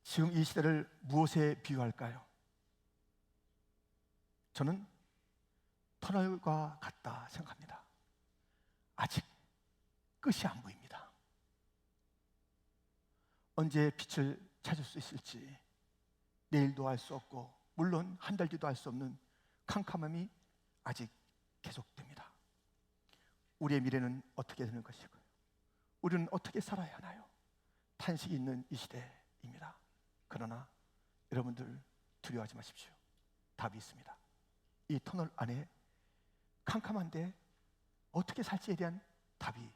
지금 이 시대를 무엇에 비유할까요? 저는 터널과 같다 생각합니다. 아직 끝이 안 보입니다. 언제 빛을 찾을 수 있을지 내일도 알 수 없고, 물론 한 달 뒤도 알 수 없는 캄캄함이 아직 계속됩니다. 우리의 미래는 어떻게 되는 것이고요, 우리는 어떻게 살아야 하나요? 탄식이 있는 이 시대입니다. 그러나 여러분들 두려워하지 마십시오. 답이 있습니다. 이 터널 안에 캄캄한데 어떻게 살지에 대한 답이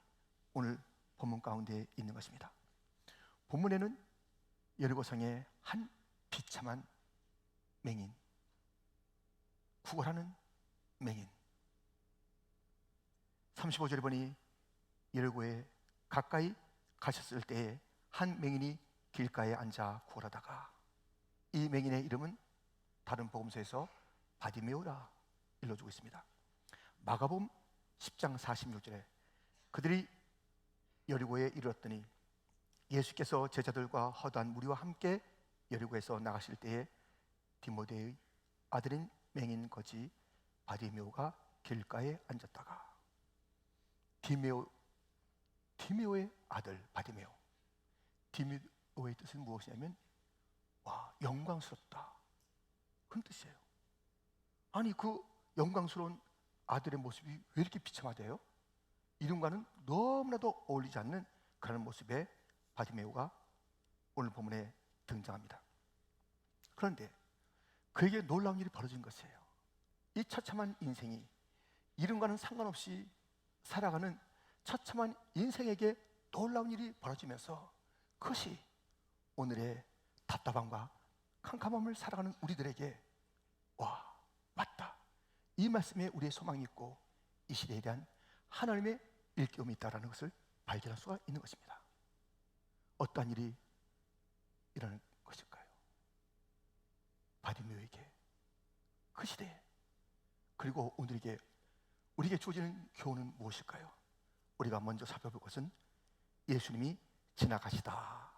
오늘 본문 가운데 있는 것입니다. 본문에는 여리고성의 한 비참한 맹인, 구걸하는 맹인, 35절에 보니 여리고에 가까이 가셨을 때에 한 맹인이 길가에 앉아 구걸하다가, 이 맹인의 이름은 다른 복음서에서 바디메오라 일러주고 있습니다. 마가복음 10장 46절에 그들이 여리고에 이르렀더니 예수께서 제자들과 허다한 무리와 함께 여리고에서 나가실 때에 디모데의 아들인 맹인 거지 바디메오가 길가에 앉았다가, 디메오의 아들 바디메오, 디메오의 뜻은 무엇이냐면 영광스럽다, 그런 뜻이에요. 아니, 그 영광스러운 아들의 모습이 왜 이렇게 비참하대요? 이름과는 너무나도 어울리지 않는 그런 모습의 바디메오가 오늘 본문에 등장합니다. 그런데 그에게 놀라운 일이 벌어진 것이에요. 이 처참한 인생이 이름과는 상관없이 살아가는 처참한 인생에게 놀라운 일이 벌어지면서, 그것이 오늘의 답답함과 캄캄함을 살아가는 우리들에게 맞다, 이 말씀에 우리의 소망이 있고 이 시대에 대한 하나님의 일깨움이 있다는 것을 발견할 수가 있는 것입니다. 어떠한 일이 일어날 것일까요? 바디메오에게, 그 시대에, 그리고 우리에게 주어지는 교훈은 무엇일까요? 우리가 먼저 살펴볼 것은 예수님이 지나가시다.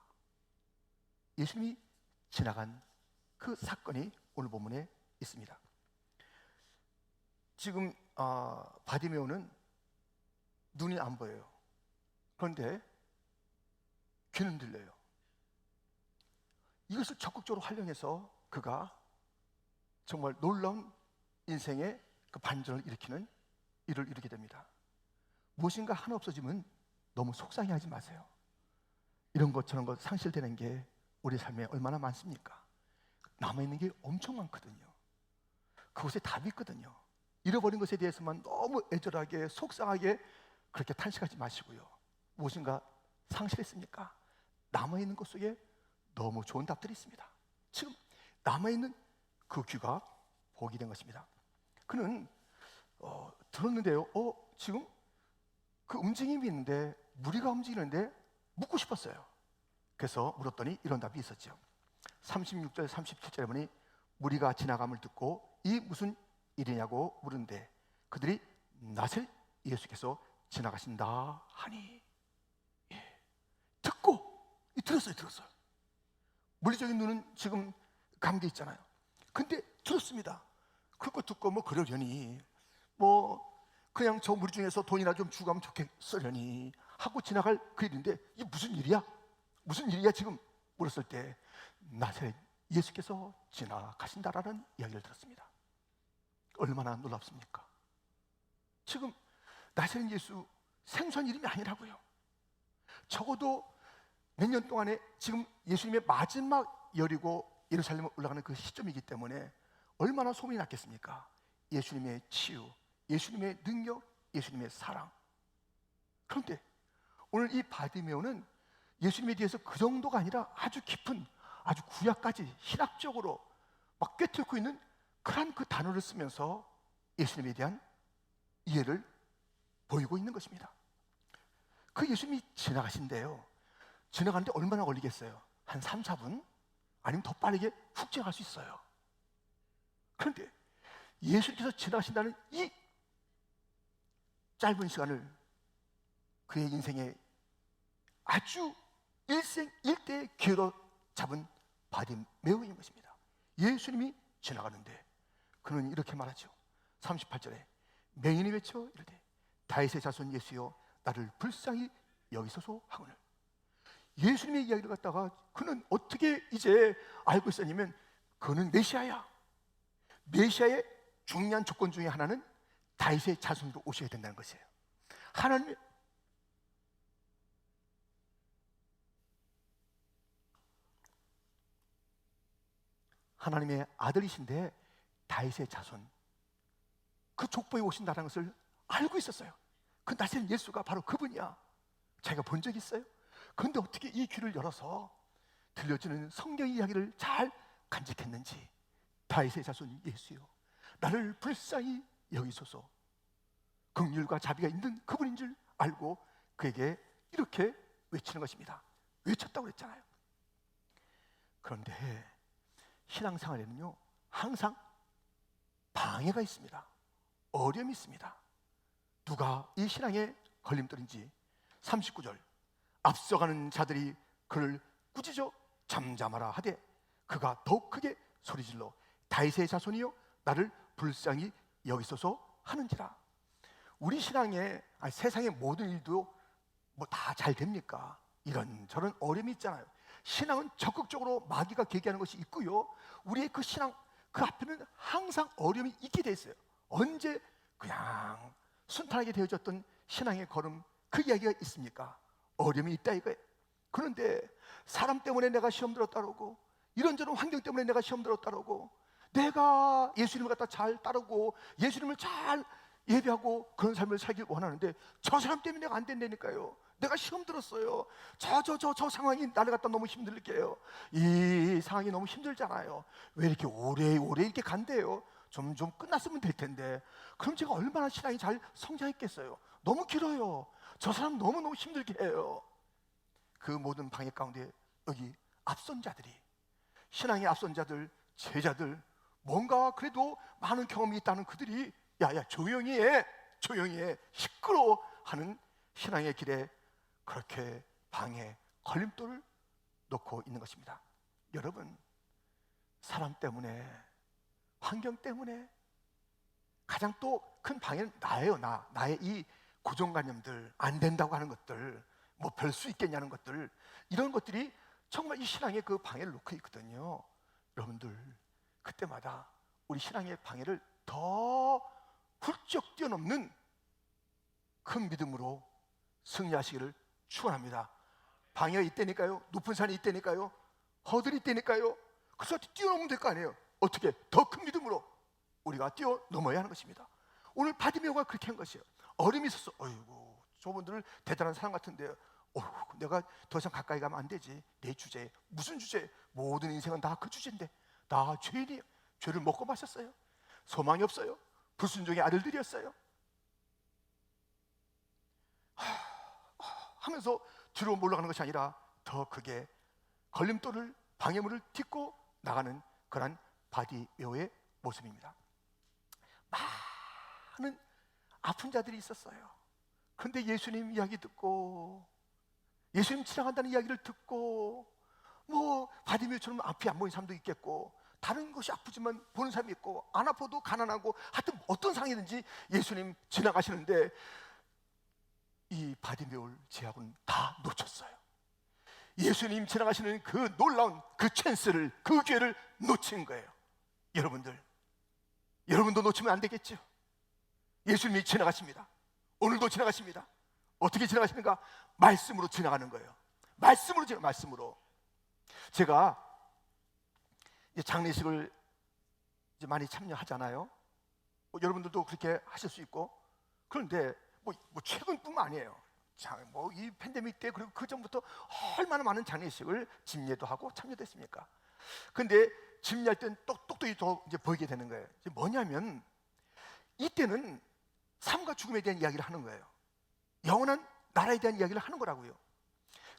예수님이 지나간 그 사건이 오늘 본문에 있습니다. 지금 바디메오는 눈이 안 보여요. 그런데 귀는 들려요. 이것을 적극적으로 활용해서 그가 정말 놀라운 인생의 그 반전을 일으키는 일을 이루게 됩니다. 무엇인가 하나 없어지면 너무 속상해하지 마세요. 이런 것 저런 것 상실되는 게 우리 삶에 얼마나 많습니까? 남아있는 게 엄청 많거든요. 그것에 답이 있거든요. 잃어버린 것에 대해서만 너무 애절하게 속상하게 그렇게 탄식하지 마시고요. 무엇인가 상실했습니까? 남아있는 것 속에 너무 좋은 답들이 있습니다. 지금 남아있는 그 귀가 복이 된 것입니다. 그는 들었는데요, 지금 그 움직임이 있는데, 무리가 움직이는데 묻고 싶었어요. 그래서 물었더니 이런 답이 있었죠. 36절 37절에 보니 무리가 지나감을 듣고 이 무슨 일이냐고 물은데 그들이 낫을 예수께서 지나가신다 하니, 들었어요. 물리적인 눈은 지금 감겨 있잖아요. 근데 들었습니다. 그거 듣고 그러려니 그냥 저 무리 중에서 돈이나 좀 주고 하면 좋겠으려니 하고 지나갈 그 일인데, 이게 무슨 일이야 지금 물었을 때 나사렛 예수께서 지나가신다라는 이야기를 들었습니다. 얼마나 놀랍습니까? 지금 나사렛 예수 생소한 이름이 아니라고요. 적어도 몇 년 동안에 지금 예수님의 마지막 여리고 예루살렘에 올라가는 그 시점이기 때문에 얼마나 소문이 났겠습니까? 예수님의 치유, 예수님의 능력, 예수님의 사랑. 그런데 오늘 이 바디메오는 예수님에 대해서 그 정도가 아니라 아주 깊은, 아주 구약까지 신학적으로 막 꿰뚫고 있는 그런 그 단어를 쓰면서 예수님에 대한 이해를 보이고 있는 것입니다. 그 예수님이 지나가신대요. 지나가는데 얼마나 걸리겠어요? 한 3, 4분? 아니면 더 빠르게 훅 지나갈 수 있어요. 그런데 예수님께서 지나가신다는 이 짧은 시간을 그의 인생에 아주 일생일대의 기회로 잡은 바디메오인 것입니다. 예수님이 지나가는데 그는 이렇게 말하죠. 38절에 맹인이 외쳐 이르되 다윗의 자손 예수여 나를 불쌍히 여기소서 하거늘. 예수님의 이야기를 갖다가 그는 어떻게 이제 알고 있었냐면 그는 메시아야. 메시아의 중요한 조건 중에 하나는 다윗의 자손으로 오셔야 된다는 것이에요. 하나님의 아들이신데 다윗의 자손, 그 족보에 오신다는 것을 알고 있었어요. 그 나신 예수가 바로 그분이야. 자기가 본 적 있어요? 그런데 어떻게 이 귀를 열어서 들려주는 성경 이야기를 잘 간직했는지, 다윗의 자손 예수요 나를 불쌍히 여기소서, 긍휼과 자비가 있는 그분인 줄 알고 그에게 이렇게 외치는 것입니다. 외쳤다고 그랬잖아요. 그런데 신앙생활에는요 항상 방해가 있습니다. 어려움이 있습니다. 누가 이 신앙의 걸림돌인지 39절 앞서가는 자들이 그를 꾸짖어 잠잠하라 하되 그가 더욱 크게 소리질러 다윗의 자손이여 나를 불쌍히 여기소서 하는지라. 우리 신앙에 세상의 모든 일도 뭐 다 잘 됩니까? 이런저런 어려움이 있잖아요. 신앙은 적극적으로 마귀가 계기하는 것이 있고요, 우리의 그 신앙 그 앞에는 항상 어려움이 있게 돼 있어요. 언제 그냥 순탄하게 되어졌던 신앙의 걸음 그 이야기가 있습니까? 어려움이 있다 이거예요. 그런데 사람 때문에 내가 시험 들었다라고, 이런저런 환경 때문에 내가 시험 들었다라고, 내가 예수님을 갖다 잘 따르고 예수님을 잘 예배하고 그런 삶을 살길 원하는데 저 사람 때문에 내가 안 된다니까요. 내가 시험 들었어요. 저 상황이 나를 갖다 너무 힘들게 해요. 이 상황이 너무 힘들잖아요. 왜 이렇게 오래 이렇게 간대요? 좀 끝났으면 될 텐데. 그럼 제가 얼마나 신앙이 잘 성장했겠어요? 너무 길어요. 저 사람 너무너무 힘들게 해요. 그 모든 방해 가운데 여기 앞선 자들이, 신앙의 앞선 자들, 제자들, 뭔가 그래도 많은 경험이 있다는 그들이 야야 조용히 해 시끄러워 하는 신앙의 길에 그렇게 방해 걸림돌을 놓고 있는 것입니다. 여러분, 사람 때문에, 환경 때문에 가장 또 큰 방해는 나예요. 나의 이 고정관념들, 안 된다고 하는 것들, 뭐 별 수 있겠냐는 것들, 이런 것들이 정말 이 신앙의 그 방해를 놓고 있거든요. 여러분들, 그때마다 우리 신앙의 방해를 더 훌쩍 뛰어넘는 큰 믿음으로 승리하시기를 축원합니다. 방해가 있다니까요. 높은 산이 있다니까요. 허들이 있다니까요. 그래서 뛰어넘으면 될 거 아니에요. 어떻게? 더 큰 믿음으로 우리가 뛰어넘어야 하는 것입니다. 오늘 바디메오가 그렇게 한 것이에요. 어려움이 있었어. 어이구, 저분들은 대단한 사람 같은데 내가 더 이상 가까이 가면 안 되지. 내 주제, 무슨 주제? 모든 인생은 다 그 주제인데 나 죄인이에요. 죄를 먹고 마셨어요. 소망이 없어요. 불순종의 아들들이었어요. 하면서 뒤로 몰러가는 것이 아니라 더 크게 걸림돌을, 방해물을 딛고 나가는 그런 바디메오의 모습입니다. 많은 아픈 자들이 있었어요. 그런데 예수님 이야기 듣고, 예수님 지나간다는 이야기를 듣고, 뭐 바디메오처럼 앞이 안 보이는 사람도 있겠고, 다른 것이 아프지만 보는 사람이 있고, 안 아파도 가난하고, 하여튼 어떤 상황이든지 예수님 지나가시는데 이 바디메오를 제하고는 다 놓쳤어요. 예수님 지나가시는 그 놀라운 그 찬스를, 그 기회를 놓친 거예요. 여러분도 놓치면 안 되겠죠. 예수님이 지나가십니다. 오늘도 지나가십니다. 어떻게 지나가시는가? 말씀으로 지나가는 거예요. 말씀으로. 제가 장례식을 이제 많이 참여하잖아요. 여러분들도 그렇게 하실 수 있고, 그런데 뭐 최근뿐만 아니에요. 뭐 이 팬데믹 때, 그리고 그 전부터 얼마나 많은 장례식을 집례도 하고 참여됐습니까? 근데 집례할 때는 똑똑히 더 이제 보이게 되는 거예요. 이제 뭐냐면 이때는 삶과 죽음에 대한 이야기를 하는 거예요. 영원한 나라에 대한 이야기를 하는 거라고요.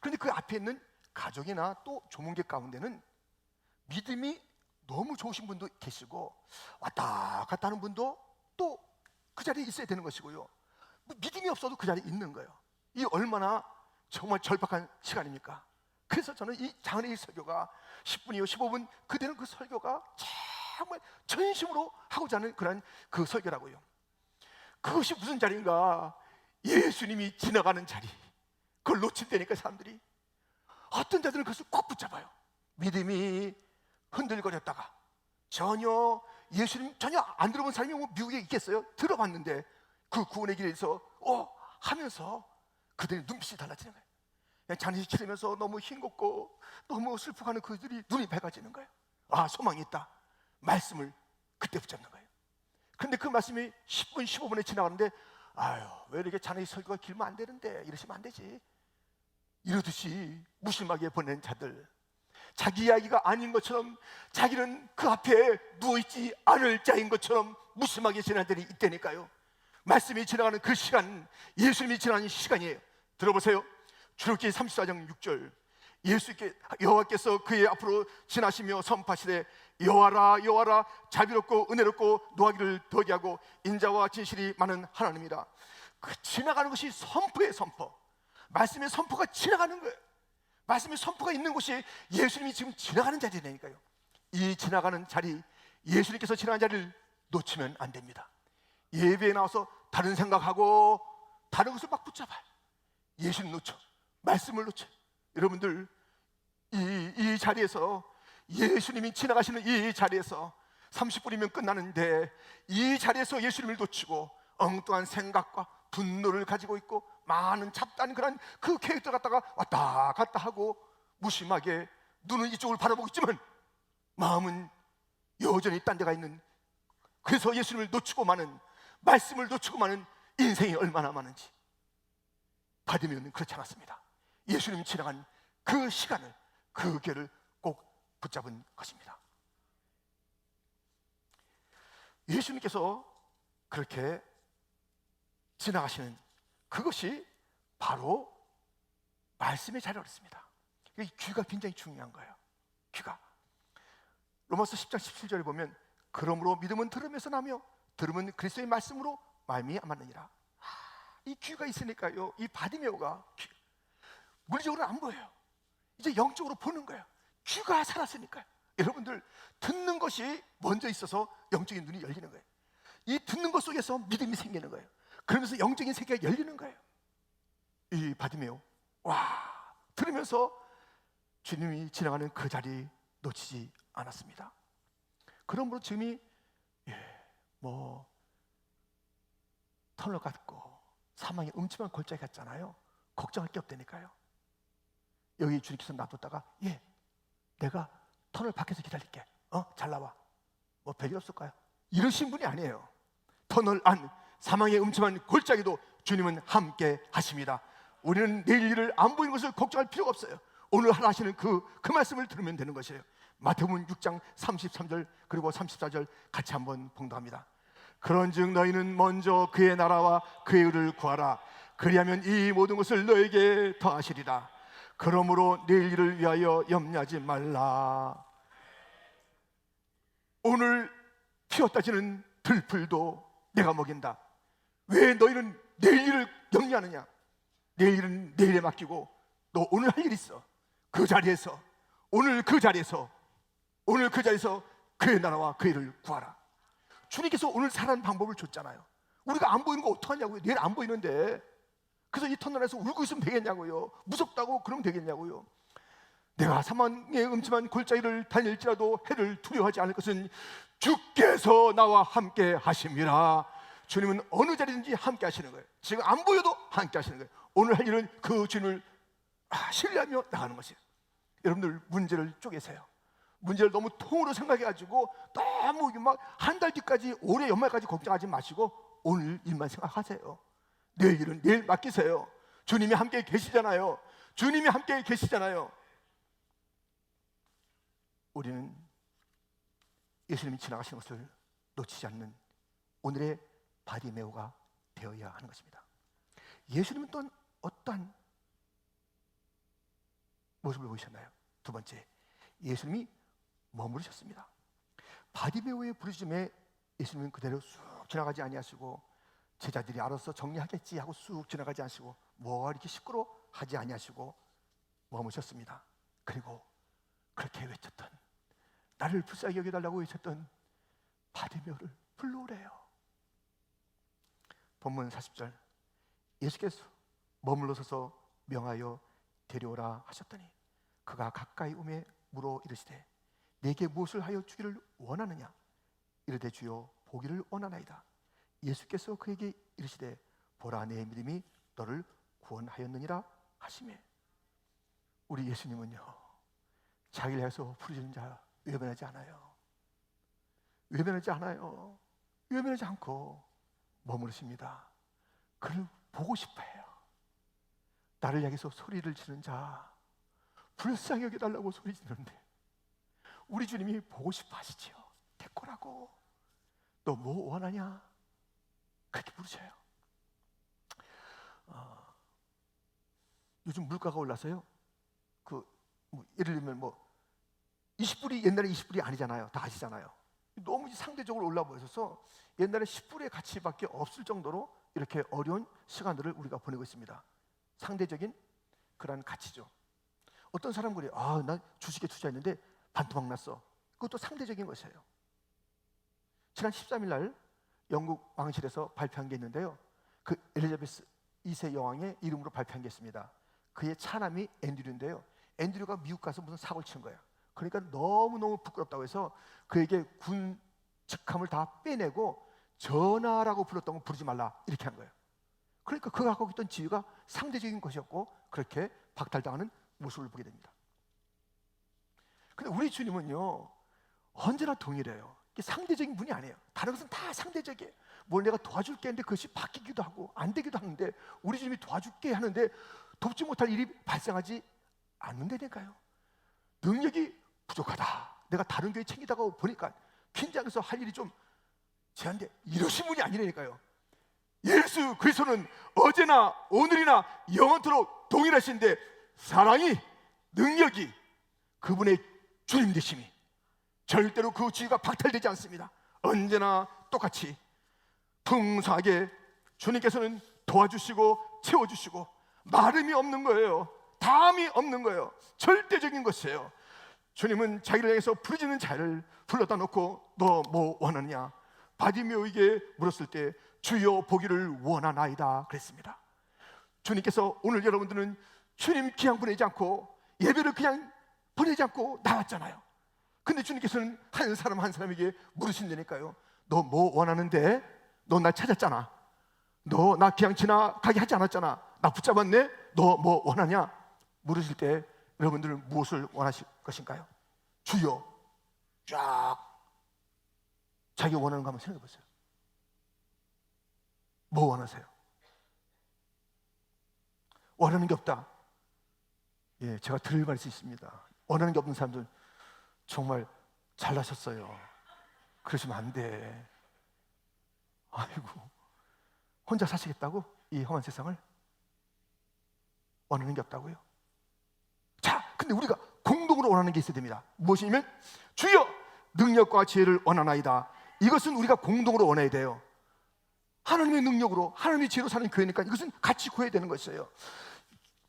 그런데 그 앞에 있는 가족이나 또 조문객 가운데는 믿음이 너무 좋으신 분도 계시고 왔다 갔다 하는 분도 또 그 자리에 있어야 되는 것이고요, 믿음이 없어도 그 자리에 있는 거예요. 이 얼마나 정말 절박한 시간입니까? 그래서 저는 이 장례식 설교가 10분이요 15분 그대는 그 설교가 정말 전심으로 하고자 하는 그런 그 설교라고요. 그것이 무슨 자리인가? 예수님이 지나가는 자리. 그걸 놓친다니까 사람들이. 어떤 자들은 그것을 꼭 붙잡아요. 믿음이 흔들거렸다가 전혀 예수님 전혀 안 들어본 사람이 뭐 미국에 있겠어요? 들어봤는데 그 구원의 길에서 하면서 그들의 눈빛이 달라지는 거예요. 장례식 치르면서 너무 흰겁고 너무 슬퍼하는 그들이 눈이 밝아지는 거예요. 아, 소망이 있다. 말씀을 그때 붙잡는 거예요. 그런데 그 말씀이 10분 15분에 지나가는데 아유, 왜 이렇게 장례식 설교가 길면 안 되는데 이러시면 안 되지. 이러듯이 무심하게 보낸 자들, 자기 이야기가 아닌 것처럼 자기는 그 앞에 누워있지 않을 자인 것처럼 무심하게 지난 자들이 있다니까요. 말씀이 지나가는 그 시간, 예수님이 지나가는 시간이에요. 들어보세요. 출애굽기 34장 6절, 여호와께서 그의 앞으로 지나시며 선포하시되 여호와라 여호와라 자비롭고 은혜롭고 노하기를 더디하고 인자와 진실이 많은 하나님이라. 그 지나가는 것이 선포의 선포, 말씀의 선포가 지나가는 거예요. 말씀의 선포가 있는 곳이 예수님이 지금 지나가는 자리라니까요. 이 지나가는 자리, 예수님께서 지나가는 자리를 놓치면 안 됩니다. 예배에 나와서 다른 생각하고 다른 것을 막 붙잡아요. 예수님 놓쳐, 말씀을 놓쳐. 여러분들 이 자리에서, 예수님이 지나가시는 이 자리에서 30분이면 끝나는데 이 자리에서 예수님을 놓치고 엉뚱한 생각과 분노를 가지고 있고 많은 잡다한 그런 그 계획들 갖다가 왔다 갔다 하고 무심하게 눈은 이쪽을 바라보고 있지만 마음은 여전히 딴 데가 있는, 그래서 예수님을 놓치고 마는, 말씀을 놓치고 마는 인생이 얼마나 많은지. 바디메오는 그렇지 않았습니다. 예수님 지나간 그 시간을, 그 길을 꼭 붙잡은 것입니다. 예수님께서 그렇게 지나가시는 그것이 바로 말씀의 자리라고 했습니다. 이 귀가 굉장히 중요한 거예요. 귀가. 로마서 10장 17절에 보면 그러므로 믿음은 들음에서 나며 들음은 그리스도의 말씀으로 말미암았느니라. 이 귀가 있으니까요, 이 바디메오가 물리적으로는 안 보여요. 이제 영적으로 보는 거예요. 귀가 살았으니까요. 여러분들 듣는 것이 먼저 있어서 영적인 눈이 열리는 거예요. 이 듣는 것 속에서 믿음이 생기는 거예요. 그러면서 영적인 세계가 열리는 거예요. 이 바디메오, 와, 들으면서 주님이 지나가는 그 자리 놓치지 않았습니다. 그러므로 지금이 터널 같고 사망의 음침한 골짜기 같잖아요. 걱정할 게 없다니까요. 여기 주님께서 놔뒀다가 내가 터널 밖에서 기다릴게, 잘 나와, 뭐 별일 없을까요? 이러신 분이 아니에요. 터널 안, 사망의 음침한 골짜기도 주님은 함께 하십니다. 우리는 내일 일을 안 보이는 것을 걱정할 필요가 없어요. 오늘 하나 하시는 그 말씀을 들으면 되는 것이에요. 마태복음 6장 33절 그리고 34절 같이 한번 봉독합니다. 그런즉 너희는 먼저 그의 나라와 그의 의를 구하라. 그리하면 이 모든 것을 너에게 더하시리라. 그러므로 내일 일을 위하여 염려하지 말라. 오늘 피었다 지는 들풀도 내가 먹인다. 왜 너희는 내일 일을 염려하느냐? 내일 일은 내일에 맡기고 너 오늘 할 일 있어. 그 자리에서, 오늘 그 자리에서 그의 나라와 그의 일을 구하라. 주님께서 오늘 살아가는 방법을 줬잖아요. 우리가 안 보이는 거 어떡하냐고요. 내일 안 보이는데. 그래서 이 터널에서 울고 있으면 되겠냐고요. 무섭다고 그러면 되겠냐고요. 내가 사망의 음침한 골짜기를 다닐지라도 해를 두려워하지 않을 것은 주께서 나와 함께 하심이라. 주님은 어느 자리든지 함께 하시는 거예요. 지금 안 보여도 함께 하시는 거예요. 오늘 할 일은 그 주님을 신뢰하며 나가는 것이에요. 여러분들 문제를 쪼개세요. 문제를 너무 통으로 생각해가지고 너무 막 한 달 뒤까지, 올해 연말까지 걱정하지 마시고 오늘 일만 생각하세요. 내일 일은 내일 맡기세요. 주님이 함께 계시잖아요. 주님이 함께 계시잖아요. 우리는 예수님이 지나가시는 것을 놓치지 않는 오늘의 바디메오가 되어야 하는 것입니다. 예수님은 또 어떠한 모습을 보이셨나요? 두 번째, 예수님이 머무르셨습니다. 바디메오의 부르짖음에 예수님은 그대로 쑥 지나가지 아니하시고 제자들이 알아서 정리하겠지 하고 쑥 지나가지 않으시고 뭐 이렇게 시끄러워 하지 아니하시고 머무셨습니다. 그리고 그렇게 외쳤던, 나를 불쌍히 여겨달라고 외쳤던 바디메오를 불러오래요. 본문 40절, 예수께서 머물러 서서 명하여 데려오라 하셨더니 그가 가까이 오매 물어 이르시되 내게 무엇을 하여 주기를 원하느냐? 이르되 주여 보기를 원하나이다. 예수께서 그에게 이르시되 보라, 내 믿음이 너를 구원하였느니라 하시매. 우리 예수님은요, 자기를 향해서 부르짖는 자 외면하지 않아요. 외면하지 않아요. 외면하지 않고 머무르십니다. 그를 보고 싶어해요. 나를 향해서 소리를 지르는 자 불쌍히 여겨달라고 소리 지르는데 우리 주님이 보고 싶어 하시지요. 데꼬라고, 너 뭐 원하냐? 그렇게 부르셔요. 요즘 물가가 올라서요, 예를 들면 20불이 옛날에 20불이 아니잖아요. 다 아시잖아요. 너무 상대적으로 올라 보여서 옛날에 10불의 가치밖에 없을 정도로 이렇게 어려운 시간들을 우리가 보내고 있습니다. 상대적인 그런 가치죠. 어떤 사람은 그래요. 나 주식에 투자했는데 반토막 났어. 그것도 상대적인 것이에요. 지난 13일 날 영국 왕실에서 발표한 게 있는데요, 그 엘리자베스 2세 여왕의 이름으로 발표한 게 있습니다. 그의 차남이 앤드류인데요, 앤드류가 미국 가서 무슨 사고를 친 거예요. 그러니까 너무너무 부끄럽다고 해서 그에게 군 직함을 다 빼내고 전하라고 불렀던 거 부르지 말라 이렇게 한 거예요. 그러니까 그가 갖고 있던 지위가 상대적인 것이었고 그렇게 박탈당하는 모습을 보게 됩니다. 근데 우리 주님은요 언제나 동일해요. 이게 상대적인 분이 아니에요. 다른 것은 다 상대적이에요. 뭘 내가 도와줄게 했는데 그것이 바뀌기도 하고 안 되기도 하는데 우리 주님이 도와줄게 하는데 돕지 못할 일이 발생하지 않는다니까요. 능력이 부족하다, 내가 다른 교회 챙기다가 보니까 긴장해서 할 일이 좀 제한돼, 이러신 분이 아니라니까요. 예수 그리스도는 어제나 오늘이나 영원토록 동일하신데 사랑이, 능력이, 그분의 주님 되심이 절대로 그 지위가 박탈되지 않습니다. 언제나 똑같이 풍성하게 주님께서는 도와주시고 채워주시고 마름이 없는 거예요. 담이 없는 거예요. 절대적인 것이에요. 주님은 자기를 향해서 부르짖는 자를 불러다 놓고 너 뭐 원하느냐? 바디메오에게 물었을 때 주여 보기를 원하나이다 그랬습니다. 주님께서 오늘 여러분들은 주님 그냥 보내지 않고 예배를 그냥 보내지 않고 나왔잖아요. 근데 주님께서는 한 사람 한 사람에게 물으신다니까요. 너 뭐 원하는데? 너 나 찾았잖아. 너 나 그냥 지나가게 하지 않았잖아. 나 붙잡았네? 너 뭐 원하냐? 물으실 때 여러분들은 무엇을 원하실 것인가요? 주여, 쫙 자기 원하는 거 한번 생각해 보세요. 뭐 원하세요? 원하는 게 없다. 예, 제가 드릴 말씀이 있습니다. 원하는 게 없는 사람들 정말 잘나셨어요. 그러시면 안 돼. 아이고, 혼자 사시겠다고? 이 험한 세상을? 원하는 게 없다고요? 자, 근데 우리가 공동으로 원하는 게 있어야 됩니다. 무엇이냐면 주여 능력과 지혜를 원하나이다. 이것은 우리가 공동으로 원해야 돼요. 하나님의 능력으로, 하나님의 지혜로 사는 교회니까 이것은 같이 구해야 되는 것이에요.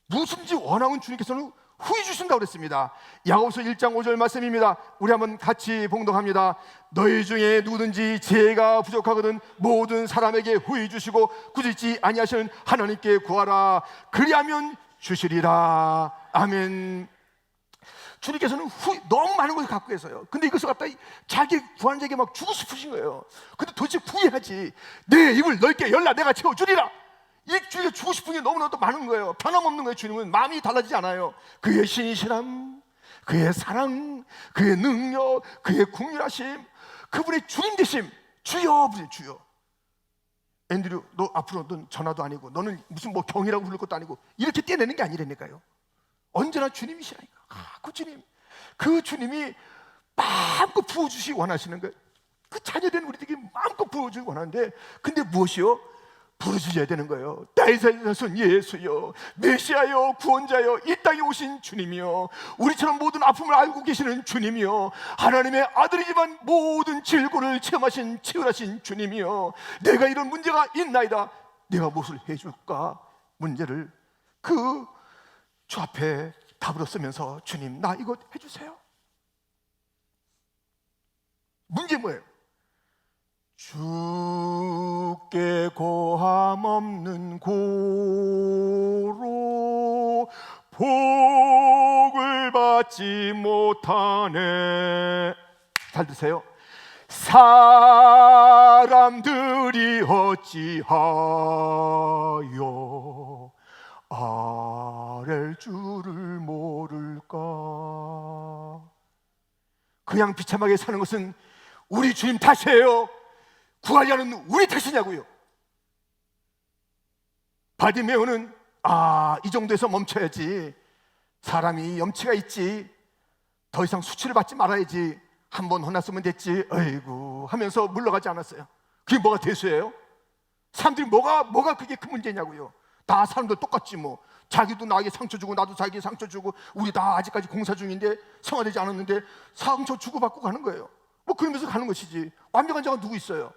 무슨지 원하면 주님께서는 후히 주신다고 그랬습니다. 야고보서 1장 5절 말씀입니다. 우리 한번 같이 봉독합니다. 너희 중에 누구든지 지혜가 부족하거든 모든 사람에게 후히 주시고 꾸짖지 아니하시는 하나님께 구하라. 그리하면 주시리라. 아멘. 주님께서는 너무 많은 것을 갖고 계세요. 근데 이것을 갖다 자기 구하는 자에게 막 주고 싶으신 거예요. 근데 도대체 구해야지. 내 입을 넓게 열라 내가 채워주리라. 이 주님이 주고 싶은 게 너무나도 많은 거예요. 변함없는 거예요. 주님은 마음이 달라지지 않아요. 그의 신실함, 그의 사랑, 그의 능력, 그의 국률하심, 그분의 주님 되심. 주여, 주여. 앤드류, 너 앞으로 넌 전화도 아니고 너는 무슨 뭐 경이라고 부를 것도 아니고 이렇게 떼내는 게 아니라니까요. 언제나 주님이시라니까. 그 주님, 그 주님이 마음껏 부어주시기 원하시는 거예요. 그 자녀된 우리들에게 마음껏 부어주기 원하는데, 근데 무엇이요? 부르짖어야 되는 거예요. 다윗의 자손 예수여, 메시아여, 구원자여, 이 땅에 오신 주님이여, 우리처럼 모든 아픔을 알고 계시는 주님이여, 하나님의 아들이지만 모든 질고를 체험하신 치열하신 주님이여, 내가 이런 문제가 있나이다. 내가 무엇을 해줄까? 문제를 그 주 앞에 답으로 쓰면서 주님 나 이거 해주세요. 문제 뭐예요? 주께 고함 없는 고로 복을 받지 못하네. 잘 드세요. 사람들이 어찌하여 아랠 줄을 모를까. 그냥 비참하게 사는 것은 우리 주님 탓이에요? 구하려는 우리 탓이냐고요? 바디메오는 이 정도에서 멈춰야지, 사람이 염치가 있지, 더 이상 수치를 받지 말아야지, 한 번 혼났으면 됐지, 아이고 하면서 물러가지 않았어요. 그게 뭐가 대수예요? 사람들이 뭐가 그게 큰 문제냐고요? 다 사람들 똑같지 뭐. 자기도 나에게 상처 주고 나도 자기에게 상처 주고, 우리 다 아직까지 공사 중인데 성화되지 않았는데 상처 주고받고 가는 거예요. 뭐 그러면서 가는 것이지. 완벽한 자가 누구 있어요?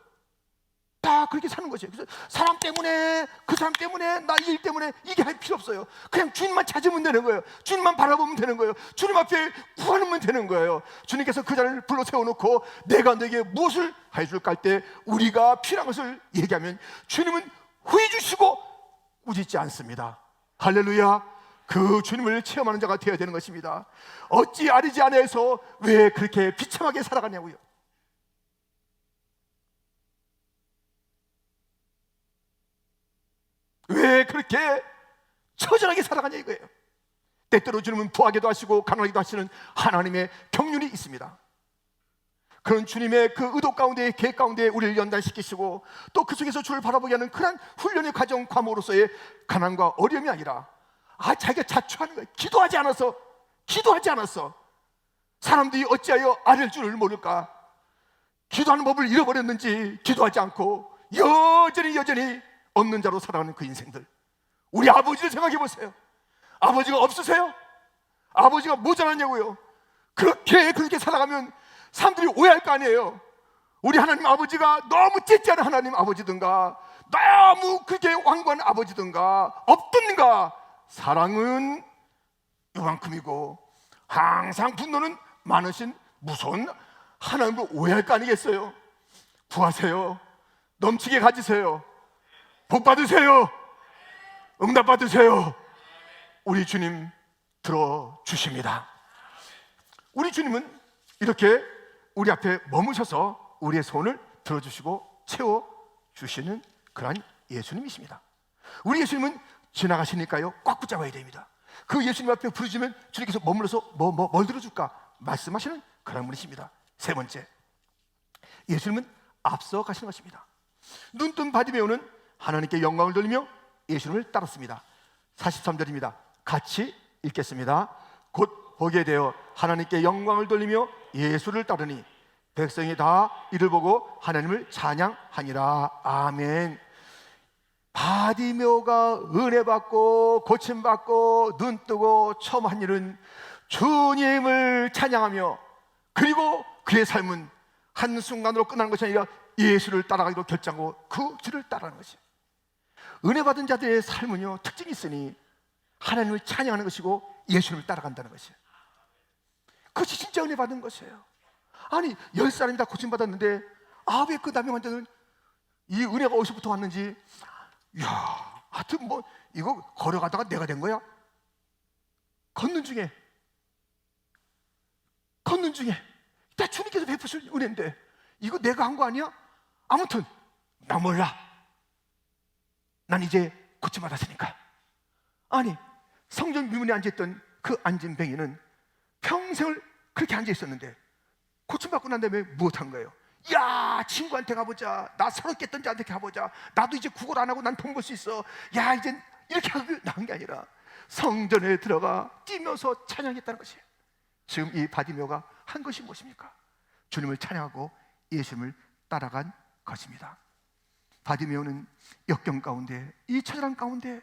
다 그렇게 사는 거죠. 그래서 사람 때문에, 그 사람 때문에, 나 일 때문에 이게 할 필요 없어요. 그냥 주님만 찾으면 되는 거예요. 주님만 바라보면 되는 거예요. 주님 앞에 구하면 되는 거예요. 주님께서 그 자를 불러 세워놓고 내가 너에게 무엇을 해줄까 할 때 우리가 필요한 것을 얘기하면 주님은 후회 주시고 꾸짖지 않습니다. 할렐루야. 그 주님을 체험하는 자가 되어야 되는 것입니다. 어찌 아리지 아내에서 왜 그렇게 비참하게 살아가냐고요? 왜 그렇게 처절하게 살아가냐 이거예요. 때때로 주님은 부하게도 하시고 가난하게도 하시는 하나님의 경륜이 있습니다. 그런 주님의 그 의도 가운데, 계획 가운데 우리를 연단시키시고 또 그 속에서 주를 바라보게 하는 그런 훈련의 과정, 과목으로서의 가난과 어려움이 아니라 자기가 자초하는 거예요. 기도하지 않았어. 사람들이 어찌하여 아랠 줄을 모를까? 기도하는 법을 잃어버렸는지 기도하지 않고 여전히 없는 자로 살아가는 그 인생들. 우리 아버지를 생각해 보세요. 아버지가 없으세요? 아버지가 모자라냐고요? 그렇게 살아가면 사람들이 오해할 거 아니에요. 우리 하나님 아버지가 너무 째째한 하나님 아버지든가, 너무 그렇게 완고한 아버지든가, 없든가. 사랑은 이만큼이고 항상 분노는 많으신 무서운 하나님을 오해할 거 아니겠어요? 구하세요. 넘치게 가지세요. 복 받으세요. 응답 받으세요. 우리 주님 들어주십니다. 우리 주님은 이렇게 우리 앞에 머무셔서 우리의 소원을 들어주시고 채워주시는 그러한 예수님이십니다. 우리 예수님은 지나가시니까요 꽉 붙잡아야 됩니다. 그 예수님 앞에 부르시면 주님께서 머물러서 뭘 들어줄까 말씀하시는 그런 분이십니다. 세 번째, 예수님은 앞서 가시는 것입니다. 눈뜬 바디메오는 하나님께 영광을 돌리며 예수님을 따랐습니다. 43절입니다. 같이 읽겠습니다. 곧 보게 되어 하나님께 영광을 돌리며 예수를 따르니 백성이 다 이를 보고 하나님을 찬양하니라. 아멘. 바디메오가 은혜 받고 고침 받고 눈 뜨고 처음 한 일은 주님을 찬양하며, 그리고 그의 삶은 한순간으로 끝나는 것이 아니라 예수를 따라가기로 결정하고 그 길을 따라가는 것이에요. 은혜 받은 자들의 삶은요 특징이 있으니 하나님을 찬양하는 것이고 예수님을 따라간다는 것이에요. 그것이 진짜 은혜 받은 것이에요. 아니 10사람이 다 고침받았는데 왜 그 남의 환자는 이 은혜가 어디서부터 왔는지, 하여튼 뭐 이거 걸어가다가 내가 된 거야? 걷는 중에 다 주님께서 베푸실 은혜인데 이거 내가 한 거 아니야? 아무튼 나 몰라. 난 이제 고침받았으니까. 아니 성전 미문에 앉아있던 그 앉은 뱅이는 평생을 그렇게 앉아있었는데 고침받고 난 다음에 무엇한 거예요? 야, 친구한테 가보자. 나 서럽게 했던 자한테 가보자. 나도 이제 구걸 안 하고 난 돈 벌 수 있어. 야, 이제 이렇게 하고 나온 게 아니라 성전에 들어가 뛰면서 찬양했다는 것이에요. 지금 이 바디메오가 한 것이 무엇입니까? 주님을 찬양하고 예수님을 따라간 것입니다. 바디메오는 역경 가운데, 이 처절한 가운데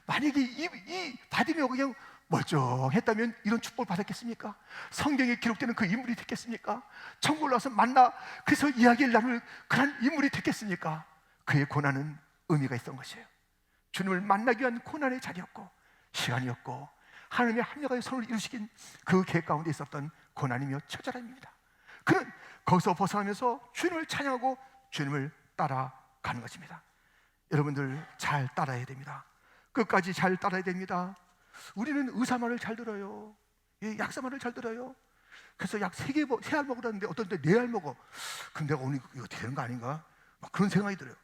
만약에 이 바디메오가 그냥 멀쩡했다면 이런 축복을 받았겠습니까? 성경에 기록되는 그 인물이 됐겠습니까? 천국을 와서 만나 그래서 이야기를 나눌 그런 인물이 됐겠습니까? 그의 고난은 의미가 있던 것이에요. 주님을 만나기 위한 고난의 자리였고 시간이었고 하나님의 합력하여 선을 이루시긴 그 계획 가운데 있었던 고난이며 처절함입니다. 그는 거기서 벗어나면서 주님을 찬양하고 주님을 따라가는 것입니다. 여러분들 잘 따라야 됩니다. 끝까지 잘 따라야 됩니다. 우리는 의사 말을 잘 들어요. 약사 말을 잘 들어요. 그래서 약 3알 먹으라는데 어떤 때 4알 먹어. 그럼 내가 오늘 이거 되는 거 아닌가? 막 그런 생각이 들어요.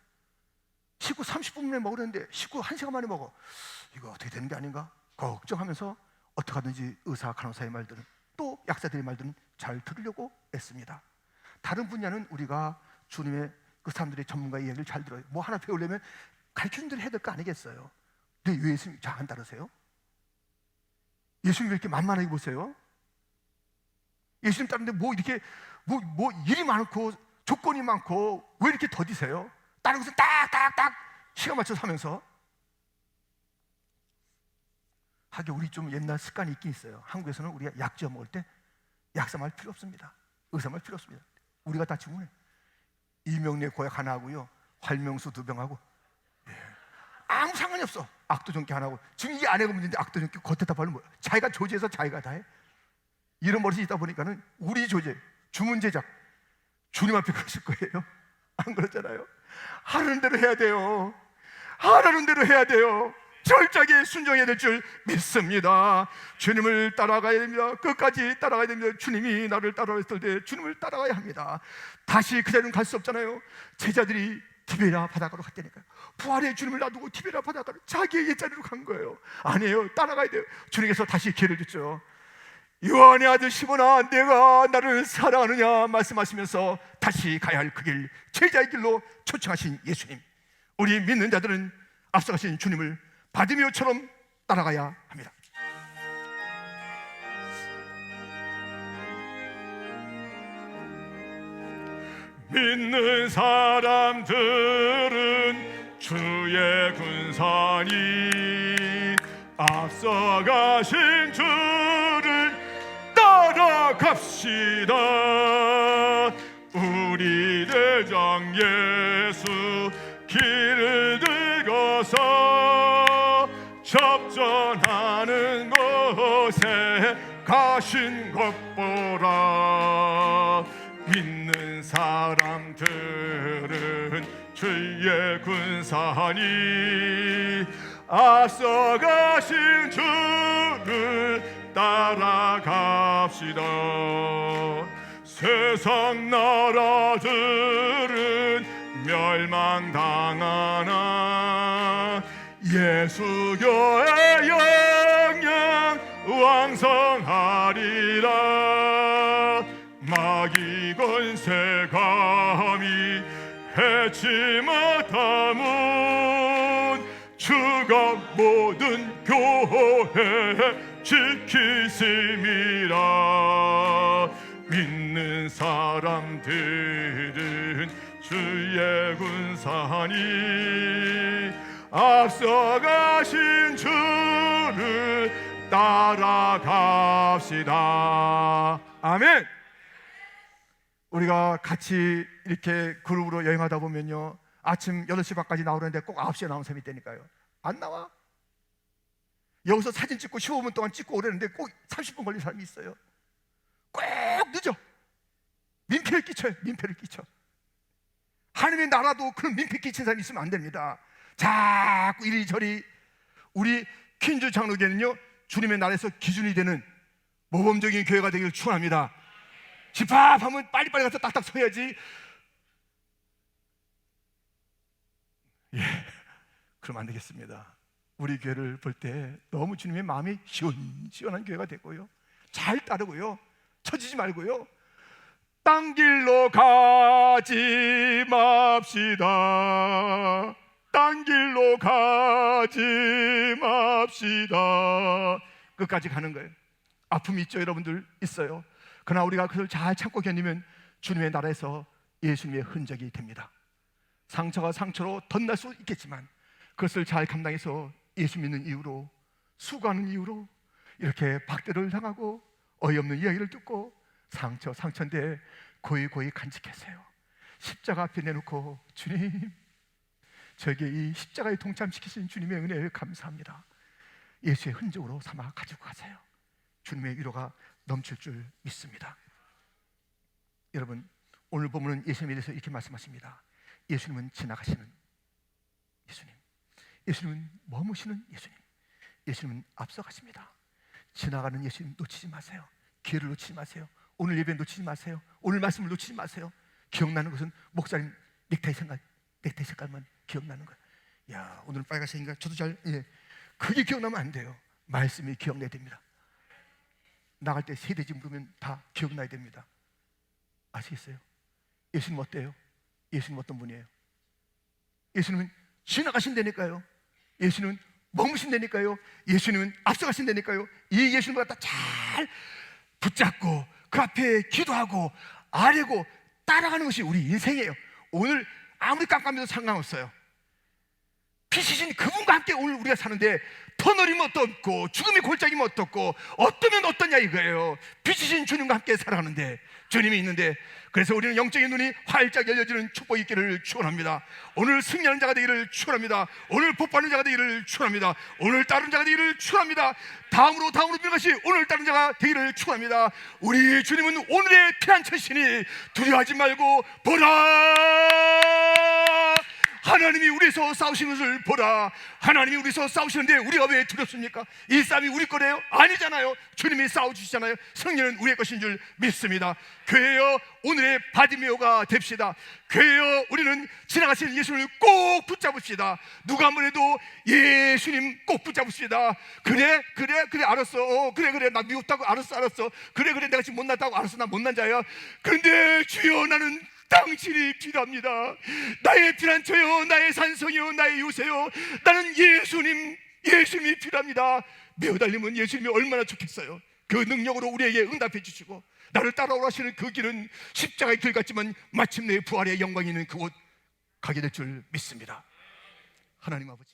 식후 30분 만에 먹으려는데 식후 1시간 만에 먹어. 이거 어떻게 되는 게 아닌가? 걱정하면서 어떻게 하든지 의사, 간호사의 말들은 또 약사들의 말들은 잘 들으려고 애씁니다. 다른 분야는 우리가 주님의 그 사람들의 전문가의 이야기를 잘 들어요. 뭐 하나 배우려면 가르치는 대로 해야 될 거 아니겠어요? 근데 왜 예수님 잘 안 따르세요? 예수님 왜 이렇게 만만하게 보세요? 예수님 따르는데 뭐 이렇게 뭐 일이 많고 조건이 많고 왜 이렇게 더디세요? 다른 것은 딱딱딱 시간 맞춰서 하면서. 하긴 우리 좀 옛날 습관이 있긴 있어요. 한국에서는 우리가 약지어 먹을 때 약사 말 필요 없습니다. 의사 말 필요 없습니다. 우리가 다 주문해. 이명래 고약 하나 하고요, 활명수 2병하고, 아무 상관이 없어. 악도전기 하나 하고. 지금 이게 아내가 문제인데 악도전기 겉에다 바르면 뭐야? 자기가 조제해서 자기가 다 해. 이런 버릇이 있다 보니까는 우리 조제, 주문 제작, 주님 앞에 그러실 거예요. 안 그렇잖아요. 하라는 대로 해야 돼요. 하라는 대로 해야 돼요. 철저하게 순종해야 될 줄 믿습니다. 주님을 따라가야 됩니다. 끝까지 따라가야 됩니다. 주님이 나를 따라했을 때 주님을 따라가야 합니다. 다시 그 자리는 갈 수 없잖아요. 제자들이 티베리아 바닷가로 갔다니까요. 부활의 주님을 놔두고 티베리아 바닷가로 자기의 옛자리로 간 거예요. 아니에요. 따라가야 돼요. 주님께서 다시 기회를 줬죠. 요한의 아들 시몬아, 내가 나를 사랑하느냐 말씀하시면서 다시 가야 할 그 길, 제자의 길로 초청하신 예수님. 우리 믿는 자들은 앞서가신 주님을 바디메오처럼 따라가야 합니다. 믿는 사람들은 주의 군산이 앞서가신 주를 따라갑시다. 우리 대장 예수 길을 들고서 접전하는 곳에 가신 것 보라. 믿는 사람들은 주의 군산이 앞서가신 주를 따라갑시다. 세상 나라들은 멸망당하나 예수교의 영영 왕성하리라. 마귀 권세 감히 해치 못함은 주가 모든 교회 지키심이라. 믿는 사람들은 주의 군산이 앞서가신 주를 따라갑시다. 아멘. 우리가 같이 이렇게 그룹으로 여행하다 보면요, 아침 8시 반까지 나오는데 꼭 9시에 나온 사람이 있다니까요. 안 나와. 여기서 사진 찍고 15분 동안 찍고 오려는데 꼭 30분 걸린 사람이 있어요. 꼭 늦어. 민폐를 끼쳐요. 민폐를 끼쳐. 하나님의 나라도 그런 민폐 끼친 사람이 있으면 안 됩니다. 자꾸 이리저리. 우리 퀸즈 장로교회는요, 주님의 나라에서 기준이 되는 모범적인 교회가 되기를 축원합니다. 집합하면 빨리빨리 가서 딱딱 서야지. 그럼 안 되겠습니다. 우리 교회를 볼 때 너무 주님의 마음이 시원시원한 교회가 되고요, 잘 따르고요, 처지지 말고요, 딴 길로 가지 맙시다. 딴 길로 가지 맙시다. 끝까지 가는 거예요. 아픔이 있죠, 여러분들? 있어요. 그러나 우리가 그걸 잘 참고 견디면 주님의 나라에서 예수님의 흔적이 됩니다. 상처가 상처로 덧날 수 있겠지만 그것을 잘 감당해서 예수 믿는 이유로, 수고하는 이유로 이렇게 박대를 당하고 어이없는 이야기를 듣고 상처인데 고이 간직했어요. 십자가 앞에 내놓고, 주님, 저에게 이 십자가에 동참시키신 주님의 은혜에 감사합니다. 예수의 흔적으로 삼아 가지고 가세요. 주님의 위로가 넘칠 줄 믿습니다. 여러분, 오늘 보면은 예수님에 대해서 이렇게 말씀하십니다. 예수님은 지나가시는 예수님, 예수님은 머무시는 예수님, 예수님은 앞서가십니다. 지나가는 예수님 놓치지 마세요. 기회를 놓치지 마세요. 오늘 예배 놓치지 마세요. 오늘 말씀을 놓치지 마세요. 기억나는 것은 목사님 넥타이 색깔만 기억나는 거예요. 야, 오늘 빨간색인가? 저도 그게 기억나면 안 돼요. 말씀이 기억나야 됩니다. 나갈 때 세대지 물으면 다 기억나야 됩니다. 아시겠어요? 예수님 어때요? 예수님 어떤 분이에요? 예수님은 지나가신다니까요. 예수님은 머무신다니까요. 예수님은 앞서가신다니까요. 이 예수님을 갖다 잘 붙잡고 그 앞에 기도하고 아뢰고 따라가는 것이 우리 인생이에요. 오늘 아무리 깜깜해도 상관없어요. 피시신 그분과 함께 오늘 우리가 사는데 터널이면 어떻고 죽음의 골짜기면 어떻고 어떠면 어떠냐 이거예요. 피시신 주님과 함께 살아가는데, 주님이 있는데, 그래서 우리는 영적인 눈이 활짝 열려지는 축복이 있기를 축원합니다. 오늘 승리하는 자가 되기를 축원합니다. 오늘 복받는 자가 되기를 축원합니다. 오늘 따르는 자가 되기를 축원합니다. 다음으로 미는 것이 오늘 따르는 자가 되기를 축원합니다. 우리 주님은 오늘의 피난처시니 두려워하지 말고 보라. 하나님이 우리에서 싸우시는 것을 보라. 하나님이 우리에서 싸우시는데 우리가 왜 두렵습니까? 이 싸움이 우리 거래요? 아니잖아요. 주님이 싸워주시잖아요. 승리는 우리의 것인 줄 믿습니다. 교회여, 오늘의 바디메오가 됩시다. 교회여, 우리는 지나가시는 예수님을 꼭 붙잡읍시다. 누가 한번 해도 예수님 꼭 붙잡읍시다. 그래 알았어. 그래 나 미웠다고 알았어. 그래 내가 지금 못났다고 알았어. 나 못난 자야. 그런데 주여, 나는 당신이 필요합니다. 나의 피난처요, 나의 산성이요, 나의 요새요. 나는 예수님이 필요합니다. 매어달리면 예수님이 얼마나 좋겠어요. 그 능력으로 우리에게 응답해 주시고 나를 따라오라 하시는 그 길은 십자가의 길 같지만 마침내 부활의 영광이 있는 그곳 가게 될 줄 믿습니다. 하나님 아버지,